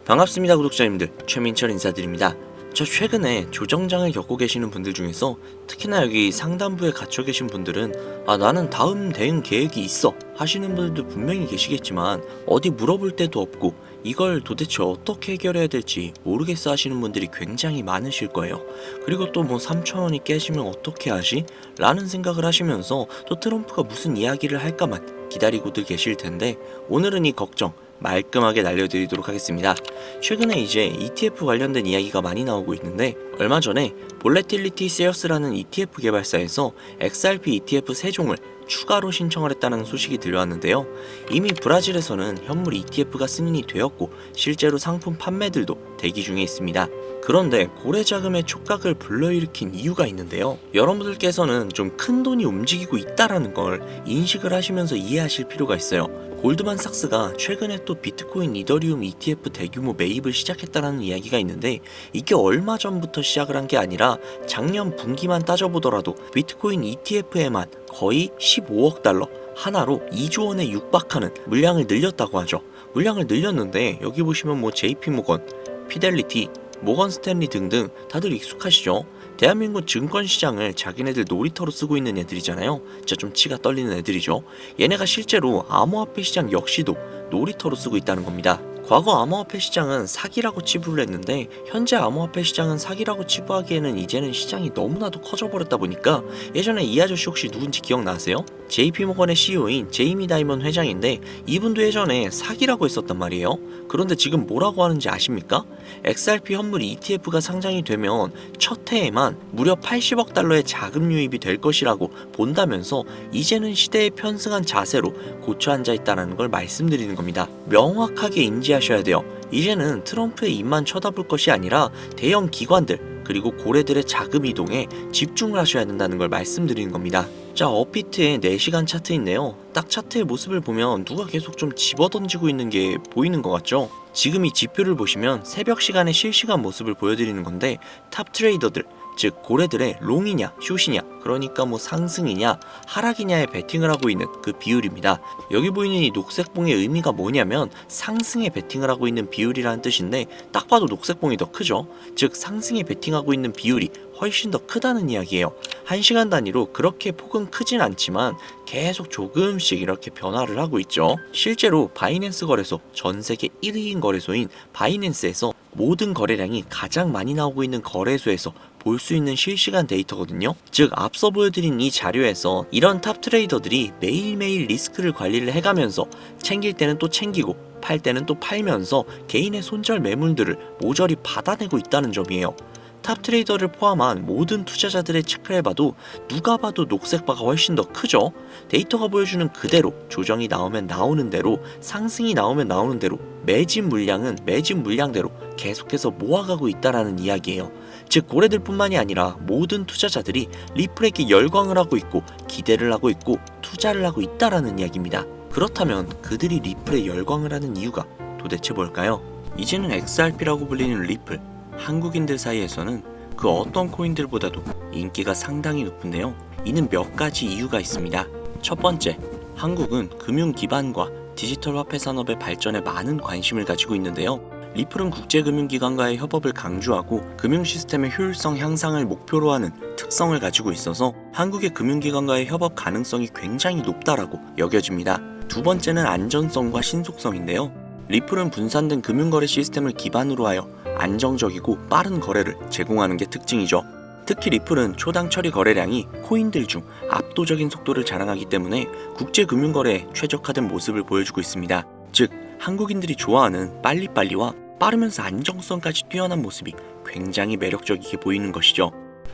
반갑습니다 구독자님들, 최민철 인사드립니다. 저 최근에 조정장을 겪고 계시는 분들 중에서 특히나 여기 상단부에 갇혀 계신 분들은 나는 다음 대응 계획이 있어 하시는 분들도 분명히 계시겠지만 어디 물어볼 데도 없고 이걸 도대체 어떻게 해결해야 될지 모르겠어 하시는 분들이 굉장히 많으실 거예요. 그리고 또 뭐 3,000원이 깨지면 어떻게 하지? 라는 생각을 하시면서 또 트럼프가 무슨 이야기를 할까만 기다리고들 계실 텐데, 오늘은 이 걱정 말끔하게 날려드리도록 하겠습니다. 최근에 이제 ETF 관련된 이야기가 많이 나오고 있는데, 얼마 전에 볼레틸리티 세어스라는 ETF 개발사에서 XRP ETF 3종을 추가로 신청을 했다는 소식이 들려왔는데요. 이미 브라질에서는 현물 ETF가 승인이 되었고 실제로 상품 판매들도 대기 중에 있습니다. 그런데 고래 자금의 촉각을 불러일으킨 이유가 있는데요. 여러분들께서는 좀 큰 돈이 움직이고 있다라는 걸 인식을 하시면서 이해하실 필요가 있어요. 골드만삭스가 최근에 또 비트코인 이더리움 ETF 대규모 매입을 시작했다는 이야기가 있는데, 이게 얼마 전부터 시작을 한 게 아니라 작년 분기만 따져보더라도 비트코인 ETF에만 거의 15억 달러, 하나로 2조 원에 육박하는 물량을 늘렸다고 하죠. 물량을 늘렸는데 여기 보시면 뭐 JP모건, 피델리티, 모건 스탠리 등등 다들 익숙하시죠? 대한민국 증권시장을 자기네들 놀이터로 쓰고 있는 애들이잖아요. 진짜 좀 치가 떨리는 애들이죠. 얘네가 실제로 암호화폐 시장 역시도 놀이터로 쓰고 있다는 겁니다. 과거 암호화폐 시장은 사기라고 치부를 했는데, 현재 암호화폐 시장은 사기라고 치부하기에는 이제는 시장이 너무나도 커져버렸다 보니까, 예전에 이 아저씨 혹시 누군지 기억나세요? JP모건의 CEO인 제이미 다이먼 회장인데, 이분도 예전에 사기라고 했었단 말이에요. 그런데 지금 뭐라고 하는지 아십니까? XRP 현물 ETF가 상장이 되면 첫 해에만 무려 80억 달러의 자금 유입이 될 것이라고 본다면서 이제는 시대에 편승한 자세로 고쳐 앉아 있다는 걸 말씀드리는 겁니다. 명확하게 인지하셔야 돼요. 이제는 트럼프의 입만 쳐다볼 것이 아니라 대형 기관들 그리고 고래들의 자금 이동에 집중을 하셔야 된다는 걸 말씀드리는 겁니다. 자, 업비트의 4시간 차트인데요. 딱 차트의 모습을 보면 누가 계속 좀 집어던지고 있는 게 보이는 것 같죠? 지금 이 지표를 보시면 새벽 시간의 실시간 모습을 보여드리는 건데, 탑 트레이더들, 즉 고래들의 롱이냐 숏이냐, 그러니까 뭐 상승이냐 하락이냐에 베팅을 하고 있는 그 비율입니다. 여기 보이는 이 녹색봉의 의미가 뭐냐면 상승에 베팅을 하고 있는 비율이라는 뜻인데, 딱 봐도 녹색봉이 더 크죠. 즉 상승에 베팅하고 있는 비율이 훨씬 더 크다는 이야기예요. 1시간 단위로 그렇게 폭은 크진 않지만 계속 조금씩 이렇게 변화를 하고 있죠. 실제로 바이낸스 거래소, 전 세계 1위인 거래소인 바이낸스에서 모든 거래량이 가장 많이 나오고 있는 거래소에서 볼 수 있는 실시간 데이터거든요. 즉 앞서 보여드린 이 자료에서 이런 탑 트레이더들이 매일매일 리스크를 관리를 해가면서 챙길 때는 또 챙기고 팔 때는 또 팔면서 개인의 손절 매물들을 모조리 받아내고 있다는 점이에요. 탑 트레이더를 포함한 모든 투자자들의 체크를 해봐도 누가 봐도 녹색바가 훨씬 더 크죠. 데이터가 보여주는 그대로 조정이 나오면 나오는 대로, 상승이 나오면 나오는 대로 매집 물량은 매집 물량대로 계속해서 모아가고 있다라는 이야기예요. 즉 고래들뿐만이 아니라 모든 투자자들이 리플에게 열광을 하고 있고 기대를 하고 있고 투자를 하고 있다라는 이야기입니다. 그렇다면 그들이 리플에 열광을 하는 이유가 도대체 뭘까요? 이제는 XRP라고 불리는 리플, 한국인들 사이에서는 그 어떤 코인들보다도 인기가 상당히 높은데요. 이는 몇 가지 이유가 있습니다. 첫 번째, 한국은 금융 기반과 디지털 화폐 산업의 발전에 많은 관심을 가지고 있는데요. 리플은 국제금융기관과의 협업을 강조하고 금융 시스템의 효율성 향상을 목표로 하는 특성을 가지고 있어서 한국의 금융기관과의 협업 가능성이 굉장히 높다라고 여겨집니다. 두 번째는 안전성과 신속성인데요. 리플은 분산된 금융거래 시스템을 기반으로 하여 안정적이고 빠른 거래를 제공하는 게 특징이죠. 특히 리플은 초당 처리 거래량이 코인들 중 압도적인 속도를 자랑하기 때문에 국제금융거래에 최적화된 모습을 보여주고 있습니다. 즉 한국인들이 좋아하는 빨리빨리와 빠르면서 안정성까지 뛰어난 모습이 굉장히 매력적이게 보이는 것이죠.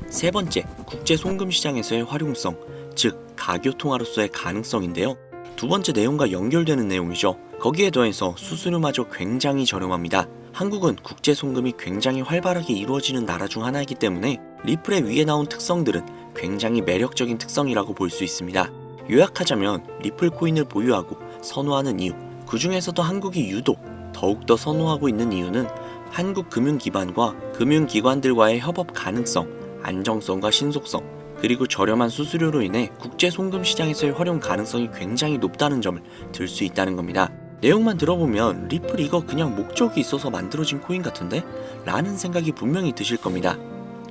세 번째, 국제 송금 시장에서의 활용성, 즉 가교통화로서의 가능성인데요. 두 번째 내용과 연결되는 내용이죠. 거기에 더해서 수수료마저 굉장히 저렴합니다. 한국은 국제 송금이 굉장히 활발하게 이루어지는 나라 중 하나이기 때문에 리플의 위에 나온 특성들은 굉장히 매력적인 특성이라고 볼 수 있습니다. 요약하자면 리플 코인을 보유하고 선호하는 이유, 그 중에서도 한국이 유독 더욱더 선호하고 있는 이유는 한국 금융기관과 금융기관들과의 협업 가능성, 안정성과 신속성, 그리고 저렴한 수수료로 인해 국제 송금 시장에서의 활용 가능성이 굉장히 높다는 점을 들 수 있다는 겁니다. 내용만 들어보면 리플 이거 그냥 목적이 있어서 만들어진 코인 같은데? 라는 생각이 분명히 드실 겁니다.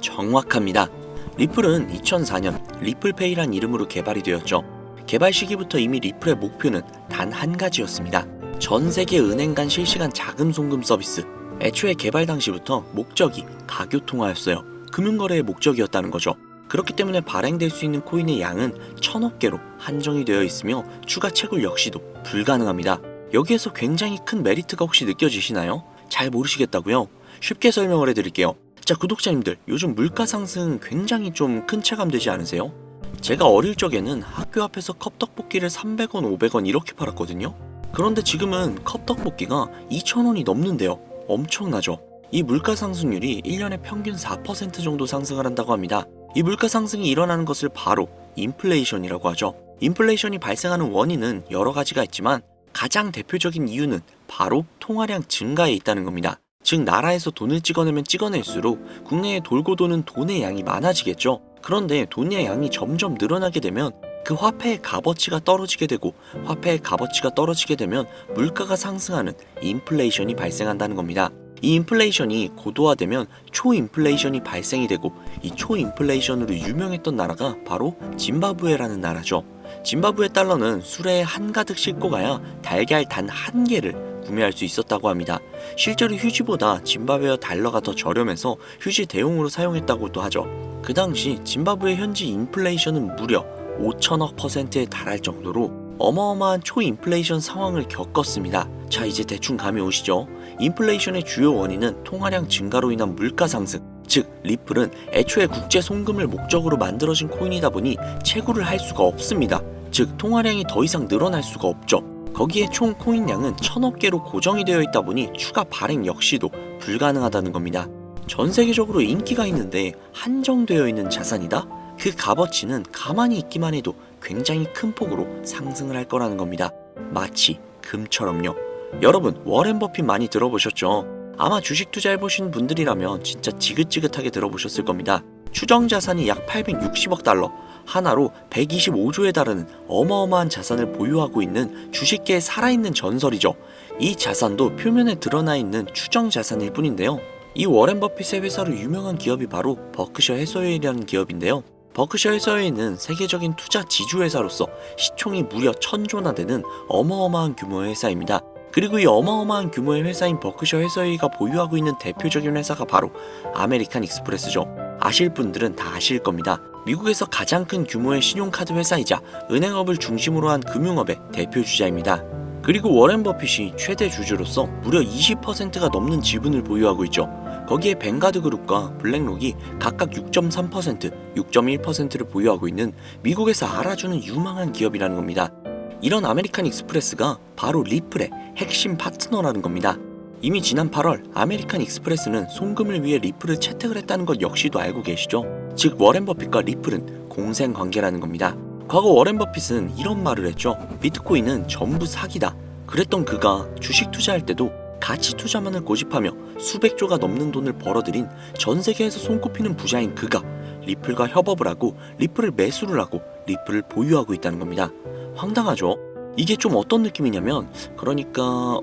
정확합니다. 리플은 2004년 리플페이란 이름으로 개발이 되었죠. 개발 시기부터 이미 리플의 목표는 단 한 가지였습니다. 전 세계 은행 간 실시간 자금 송금 서비스. 애초에 개발 당시부터 목적이 가교통화였어요. 금융거래의 목적이었다는 거죠. 그렇기 때문에 발행될 수 있는 코인의 양은 1000억 개로 한정이 되어 있으며 추가 채굴 역시도 불가능합니다. 여기에서 굉장히 큰 메리트가 혹시 느껴지시나요? 잘 모르시겠다고요? 쉽게 설명을 해드릴게요. 자, 구독자님들, 요즘 물가 상승 굉장히 좀 큰 체감 되지 않으세요? 제가 어릴 적에는 학교 앞에서 컵떡볶이를 300원, 500원 이렇게 팔았거든요. 그런데 지금은 컵떡볶이가 2,000원이 넘는데요. 엄청나죠? 이 물가 상승률이 1년에 평균 4% 정도 상승을 한다고 합니다. 이 물가 상승이 일어나는 것을 바로 인플레이션이라고 하죠. 인플레이션이 발생하는 원인은 여러 가지가 있지만 가장 대표적인 이유는 바로 통화량 증가에 있다는 겁니다. 즉 나라에서 돈을 찍어내면 찍어낼수록 국내에 돌고 도는 돈의 양이 많아지겠죠. 그런데 돈의 양이 점점 늘어나게 되면 그 화폐의 값어치가 떨어지게 되고 화폐의 값어치가 떨어지게 되면 물가가 상승하는 인플레이션이 발생한다는 겁니다. 이 인플레이션이 고도화되면 초인플레이션이 발생이 되고 이 초인플레이션으로 유명했던 나라가 바로 짐바브웨라는 나라죠. 짐바브웨 달러는 수레에 한가득 싣고 가야 달걀 단 한 개를 구매할 수 있었다고 합니다. 실제로 휴지보다 짐바브웨어 달러가 더 저렴해서 휴지 대용으로 사용했다고도 하죠. 그 당시 짐바브웨 현지 인플레이션은 무려 5천억 %에 달할 정도로 어마어마한 초인플레이션 상황을 겪었습니다. 자, 이제 대충 감이 오시죠? 인플레이션의 주요 원인은 통화량 증가로 인한 물가 상승, 즉 리플은 애초에 국제 송금을 목적으로 만들어진 코인이다 보니 채굴을 할 수가 없습니다. 즉 통화량이 더 이상 늘어날 수가 없죠. 거기에 총 코인량은 1000억 개로 고정이 되어 있다 보니 추가 발행 역시도 불가능하다는 겁니다. 전 세계적으로 인기가 있는데 한정되어 있는 자산이다? 그 값어치는 가만히 있기만 해도 굉장히 큰 폭으로 상승을 할 거라는 겁니다. 마치 금처럼요. 여러분, 워렌 버핏 많이 들어보셨죠? 아마 주식 투자해보신 분들이라면 진짜 지긋지긋하게 들어보셨을 겁니다. 추정 자산이 약 860억 달러, 하나로 125조에 달하는 어마어마한 자산을 보유하고 있는 주식계의 살아있는 전설이죠. 이 자산도 표면에 드러나 있는 추정 자산일 뿐인데요. 이 워렌 버핏의 회사로 유명한 기업이 바로 버크셔 해서웨이라는 기업인데요. 버크셔 해서웨이는 세계적인 투자 지주회사로서 시총이 무려 1000조나 되는 어마어마한 규모의 회사입니다. 그리고 이 어마어마한 규모의 회사인 버크셔 해서웨이가 보유하고 있는 대표적인 회사가 바로 아메리칸 익스프레스죠. 아실 분들은 다 아실 겁니다. 미국에서 가장 큰 규모의 신용카드 회사이자 은행업을 중심으로 한 금융업의 대표 주자입니다. 그리고 워렌 버핏이 최대 주주로서 무려 20%가 넘는 지분을 보유하고 있죠. 거기에 뱅가드 그룹과 블랙록이 각각 6.3%, 6.1%를 보유하고 있는 미국에서 알아주는 유망한 기업이라는 겁니다. 이런 아메리칸 익스프레스가 바로 리플의 핵심 파트너라는 겁니다. 이미 지난 8월 아메리칸 익스프레스는 송금을 위해 리플을 채택을 했다는 것 역시도 알고 계시죠? 즉 워렌 버핏과 리플은 공생 관계라는 겁니다. 과거 워렌 버핏은 이런 말을 했죠. 비트코인은 전부 사기다. 그랬던 그가 주식 투자할 때도 가치 투자만을 고집하며 수백조가 넘는 돈을 벌어들인 전 세계에서 손꼽히는 부자인 그가 리플과 협업을 하고 리플을 매수를 하고 리플을 보유하고 있다는 겁니다. 황당하죠? 이게 좀 어떤 느낌이냐면 그러니까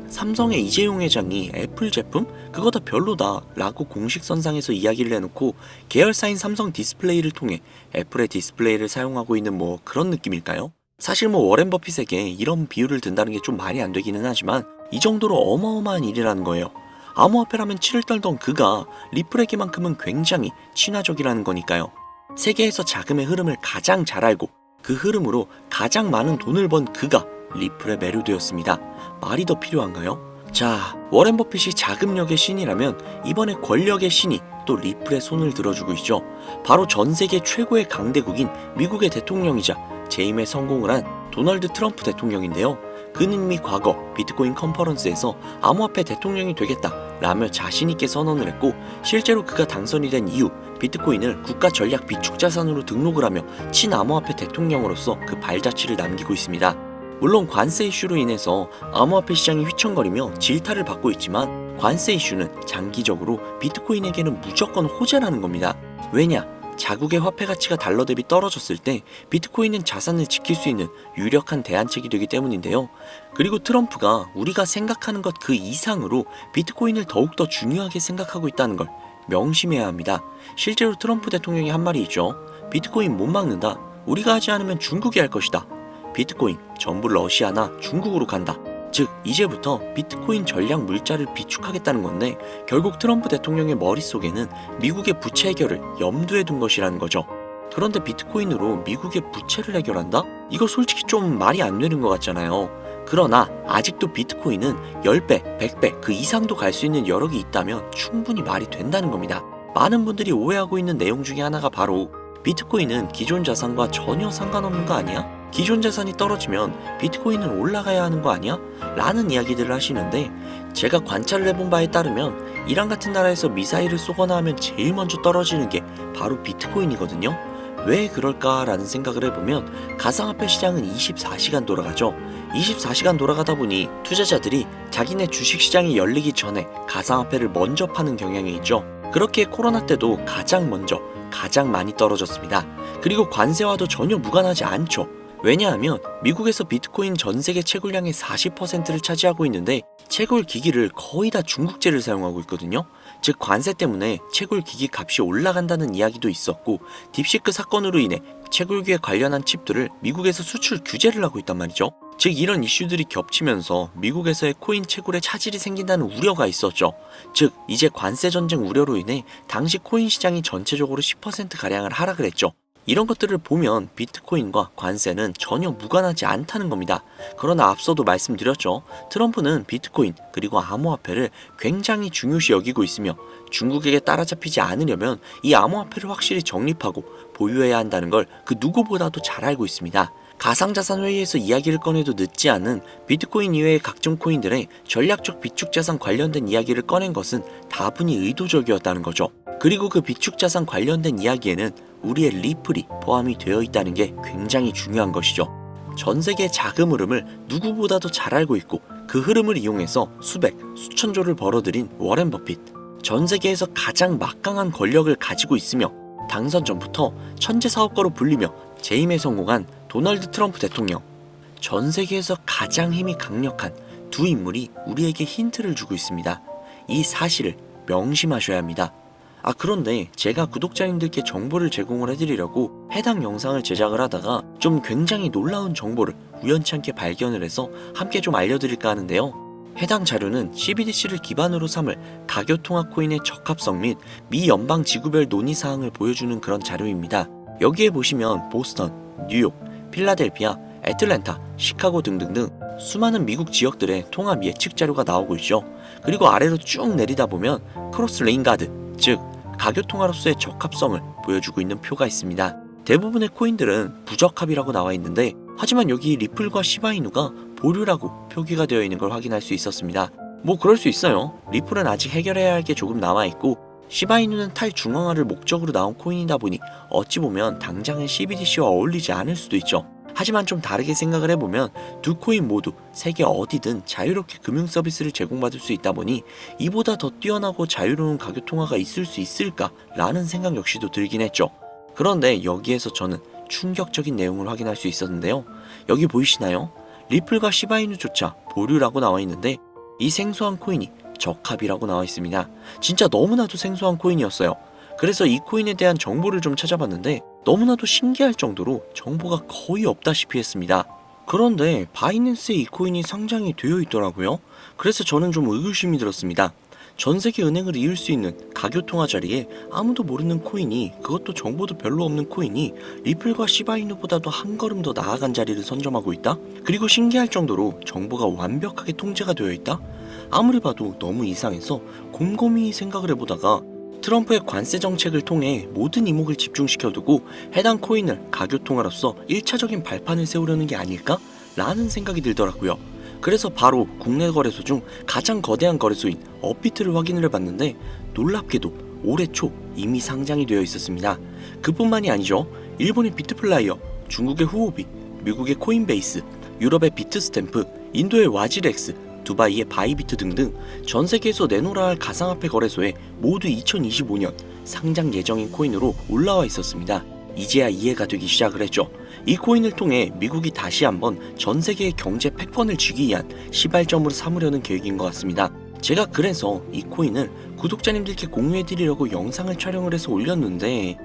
삼성의 이재용 회장이 애플 제품? 그거 다 별로다 라고 공식선상에서 이야기를 해놓고 계열사인 삼성 디스플레이를 통해 애플의 디스플레이를 사용하고 있는 뭐 그런 느낌일까요? 사실 뭐 워렌 버핏에게 이런 비유를 든다는 게 좀 말이 안 되기는 하지만 이 정도로 어마어마한 일이라는 거예요. 암호화폐라면 치를 떨던 그가 리플에게만큼은 굉장히 친화적이라는 거니까요. 세계에서 자금의 흐름을 가장 잘 알고 그 흐름으로 가장 많은 돈을 번 그가 리플에 매료되었습니다. 말이 더 필요한가요? 자, 워렌 버핏이 자금력의 신이라면 이번에 권력의 신이 또 리플의 손을 들어주고 있죠. 바로 전 세계 최고의 강대국인 미국의 대통령이자 재임에 성공을 한 도널드 트럼프 대통령인데요. 그는 이미 과거 비트코인 컨퍼런스에서 암호화폐 대통령이 되겠다 라며 자신있게 선언을 했고, 실제로 그가 당선이 된 이후 비트코인을 국가 전략 비축 자산으로 등록을 하며 친암호화폐 대통령으로서 그 발자취를 남기고 있습니다. 물론 관세 이슈로 인해서 암호화폐 시장이 휘청거리며 질타를 받고 있지만, 관세 이슈는 장기적으로 비트코인에게는 무조건 호재라는 겁니다. 왜냐? 자국의 화폐 가치가 달러 대비 떨어졌을 때 비트코인은 자산을 지킬 수 있는 유력한 대안책이 되기 때문인데요. 그리고 트럼프가 우리가 생각하는 것 그 이상으로 비트코인을 더욱더 중요하게 생각하고 있다는 걸 명심해야 합니다. 실제로 트럼프 대통령이 한 말이 있죠. 비트코인 못 막는다. 우리가 하지 않으면 중국이 할 것이다. 비트코인 전부 러시아나 중국으로 간다. 즉 이제부터 비트코인 전략 물자를 비축하겠다는 건데, 결국 트럼프 대통령의 머릿속에는 미국의 부채 해결을 염두에 둔 것이라는 거죠. 그런데 비트코인으로 미국의 부채를 해결한다? 이거 솔직히 좀 말이 안 되는 것 같잖아요. 그러나 아직도 비트코인은 10배, 100배 그 이상도 갈 수 있는 여력이 있다면 충분히 말이 된다는 겁니다. 많은 분들이 오해하고 있는 내용 중에 하나가 바로, 비트코인은 기존 자산과 전혀 상관없는 거 아니야? 기존 자산이 떨어지면 비트코인은 올라가야 하는 거 아니야? 라는 이야기들을 하시는데, 제가 관찰을 해본 바에 따르면 이란 같은 나라에서 미사일을 쏘거나 하면 제일 먼저 떨어지는 게 바로 비트코인이거든요. 왜 그럴까라는 생각을 해보면, 가상화폐 시장은 24시간 돌아가죠. 24시간 돌아가다 보니 투자자들이 자기네 주식시장이 열리기 전에 가상화폐를 먼저 파는 경향이 있죠. 그렇게 코로나 때도 가장 먼저 가장 많이 떨어졌습니다. 그리고 관세와도 전혀 무관하지 않죠. 왜냐하면 미국에서 비트코인 전 세계 채굴량의 40%를 차지하고 있는데, 채굴 기기를 거의 다 중국제를 사용하고 있거든요. 즉 관세 때문에 채굴 기기 값이 올라간다는 이야기도 있었고, 딥시크 사건으로 인해 채굴기에 관련한 칩들을 미국에서 수출 규제를 하고 있단 말이죠. 즉 이런 이슈들이 겹치면서 미국에서의 코인 채굴에 차질이 생긴다는 우려가 있었죠. 즉 이제 관세 전쟁 우려로 인해 당시 코인 시장이 전체적으로 10%가량을 하락을 했죠. 이런 것들을 보면 비트코인과 관세는 전혀 무관하지 않다는 겁니다. 그러나 앞서도 말씀드렸죠. 트럼프는 비트코인 그리고 암호화폐를 굉장히 중요시 여기고 있으며, 중국에게 따라잡히지 않으려면 이 암호화폐를 확실히 정립하고 보유해야 한다는 걸 그 누구보다도 잘 알고 있습니다. 가상자산 회의에서 이야기를 꺼내도 늦지 않은 비트코인 이외의 각종 코인들의 전략적 비축자산 관련된 이야기를 꺼낸 것은 다분히 의도적이었다는 거죠. 그리고 그 비축자산 관련된 이야기에는 우리의 리플이 포함이 되어 있다는 게 굉장히 중요한 것이죠. 전 세계의 자금 흐름을 누구보다도 잘 알고 있고, 그 흐름을 이용해서 수백, 수천조를 벌어들인 워렌 버핏. 전 세계에서 가장 막강한 권력을 가지고 있으며 당선 전부터 천재 사업가로 불리며 재임에 성공한 도널드 트럼프 대통령. 전 세계에서 가장 힘이 강력한 두 인물이 우리에게 힌트를 주고 있습니다. 이 사실을 명심하셔야 합니다. 그런데 제가 구독자님들께 정보를 제공을 해드리려고 해당 영상을 제작을 하다가 좀 굉장히 놀라운 정보를 우연치 않게 발견을 해서 함께 좀 알려드릴까 하는데요. 해당 자료는 CBDC를 기반으로 삼을 가교통화 코인의 적합성 및 미 연방 지구별 논의사항을 보여주는 그런 자료입니다. 여기에 보시면 보스턴, 뉴욕, 필라델피아, 애틀랜타, 시카고 등등등 수많은 미국 지역들의 통합 예측 자료가 나오고 있죠. 그리고 아래로 쭉 내리다 보면 크로스 레인가드, 즉 가교통화로서의 적합성을 보여주고 있는 표가 있습니다. 대부분의 코인들은 부적합이라고 나와 있는데, 하지만 여기 리플과 시바이누가 보류라고 표기가 되어 있는 걸 확인할 수 있었습니다. 뭐 그럴 수 있어요. 리플은 아직 해결해야 할 게 조금 남아있고, 시바이누는 탈중앙화를 목적으로 나온 코인이다 보니 어찌 보면 당장은 CBDC와 어울리지 않을 수도 있죠. 하지만 좀 다르게 생각을 해보면 두 코인 모두 세계 어디든 자유롭게 금융 서비스를 제공받을 수 있다 보니 이보다 더 뛰어나고 자유로운 가교통화가 있을 수 있을까 라는 생각 역시도 들긴 했죠. 그런데 여기에서 저는 충격적인 내용을 확인할 수 있었는데요. 여기 보이시나요? 리플과 시바이누조차 보류라고 나와 있는데, 이 생소한 코인이 적합이라고 나와 있습니다. 진짜 너무나도 생소한 코인이었어요. 그래서 이 코인에 대한 정보를 좀 찾아봤는데 너무나도 신기할 정도로 정보가 거의 없다시피 했습니다. 그런데 바이낸스에 이 코인이 상장이 되어 있더라고요. 그래서 저는 좀 의구심이 들었습니다. 전 세계 은행을 이을 수 있는 가교통화 자리에 아무도 모르는 코인이, 그것도 정보도 별로 없는 코인이 리플과 시바이누보다도 한 걸음 더 나아간 자리를 선점하고 있다? 그리고 신기할 정도로 정보가 완벽하게 통제가 되어 있다? 아무리 봐도 너무 이상해서 곰곰이 생각을 해보다가 트럼프의 관세 정책을 통해 모든 이목을 집중시켜두고 해당 코인을 가교통화로서 1차적인 발판을 세우려는 게 아닐까? 라는 생각이 들더라고요. 그래서 바로 국내 거래소 중 가장 거대한 거래소인 업비트를 확인을 해봤는데 놀랍게도 올해 초 이미 상장이 되어 있었습니다. 그뿐만이 아니죠. 일본의 비트플라이어, 중국의 후오비, 미국의 코인베이스, 유럽의 비트스탬프, 인도의 와지렉스, 두바이의 바이비트 등등 전 세계에서 내놓으라 할 가상화폐 거래소에 모두 2025년 상장 예정인 코인으로 올라와 있었습니다. 이제야 이해가 되기 시작을 했죠. 이 코인을 통해 미국이 다시 한번 전 세계의 경제 패권을 쥐기 위한 시발점으로 삼으려는 계획인 것 같습니다. 제가 그래서 이 코인을 구독자님들께 공유해드리려고 영상을 촬영을 해서 올렸는데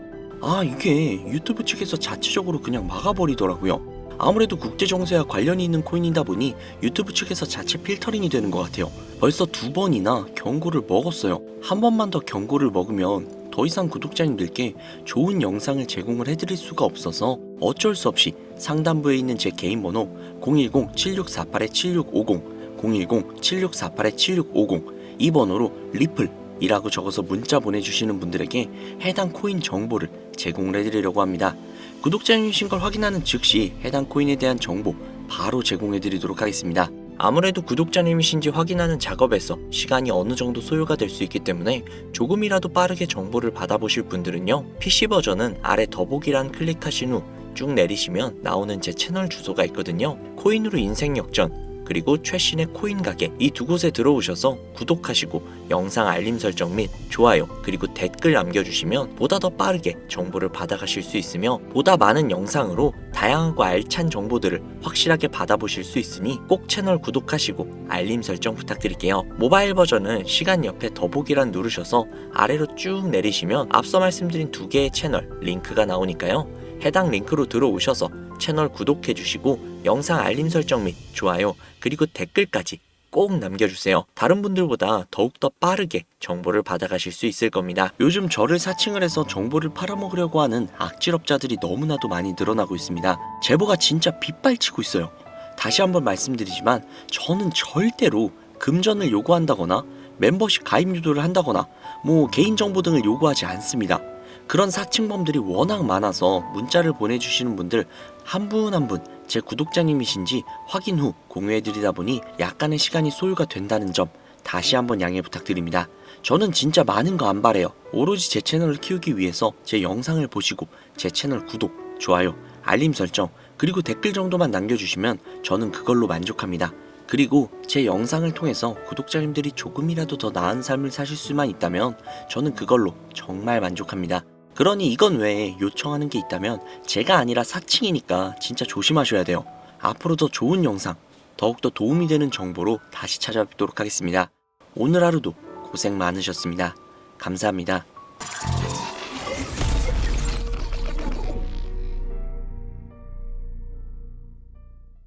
이게 유튜브 측에서 자체적으로 그냥 막아버리더라고요. 아무래도 국제정세와 관련이 있는 코인이다 보니 유튜브 측에서 자체 필터링이 되는 것 같아요. 벌써 2번이나 경고를 먹었어요. 한 번만 더 경고를 먹으면 더 이상 구독자님들께 좋은 영상을 제공을 해드릴 수가 없어서 어쩔 수 없이 상단부에 있는 제 개인 번호 010-7648-7650 010-7648-7650 이 번호로 리플이라고 적어서 문자 보내주시는 분들에게 해당 코인 정보를 제공을 해드리려고 합니다. 구독자님이신 걸 확인하는 즉시 해당 코인에 대한 정보 바로 제공해드리도록 하겠습니다. 아무래도 구독자님이신지 확인하는 작업에서 시간이 어느 정도 소요가 될 수 있기 때문에 조금이라도 빠르게 정보를 받아보실 분들은요, PC 버전은 아래 더보기란 클릭하신 후 쭉 내리시면 나오는 제 채널 주소가 있거든요. 코인으로 인생 역전 그리고 최신의 코인 가게 이 두 곳에 들어오셔서 구독하시고 영상 알림 설정 및 좋아요 그리고 댓글 남겨주시면 보다 더 빠르게 정보를 받아가실 수 있으며 보다 많은 영상으로 다양하고 알찬 정보들을 확실하게 받아보실 수 있으니 꼭 채널 구독하시고 알림 설정 부탁드릴게요. 모바일 버전은 시간 옆에 더보기란 누르셔서 아래로 쭉 내리시면 앞서 말씀드린 두 개의 채널 링크가 나오니까요. 해당 링크로 들어오셔서 채널 구독해주시고 영상 알림 설정 및 좋아요 그리고 댓글까지 꼭 남겨주세요. 다른 분들보다 더욱더 빠르게 정보를 받아가실 수 있을 겁니다. 요즘 저를 사칭을 해서 정보를 팔아먹으려고 하는 악질업자들이 너무나도 많이 늘어나고 있습니다. 제보가 진짜 빗발치고 있어요. 다시 한번 말씀드리지만 저는 절대로 금전을 요구한다거나 멤버십 가입 유도를 한다거나 개인정보 등을 요구하지 않습니다. 그런 사칭범들이 워낙 많아서 문자를 보내주시는 분들 한 분 한 분 제 구독자님이신지 확인 후 공유해드리다 보니 약간의 시간이 소요가 된다는 점 다시 한번 양해 부탁드립니다. 저는 진짜 많은 거 안 바래요. 오로지 제 채널을 키우기 위해서 제 영상을 보시고 제 채널 구독, 좋아요, 알림 설정 그리고 댓글 정도만 남겨주시면 저는 그걸로 만족합니다. 그리고 제 영상을 통해서 구독자님들이 조금이라도 더 나은 삶을 사실 수만 있다면 저는 그걸로 정말 만족합니다. 그러니 이건 외에 요청하는 게 있다면 제가 아니라 사칭이니까 진짜 조심하셔야 돼요. 앞으로 더 좋은 영상, 더욱더 도움이 되는 정보로 다시 찾아뵙도록 하겠습니다. 오늘 하루도 고생 많으셨습니다. 감사합니다.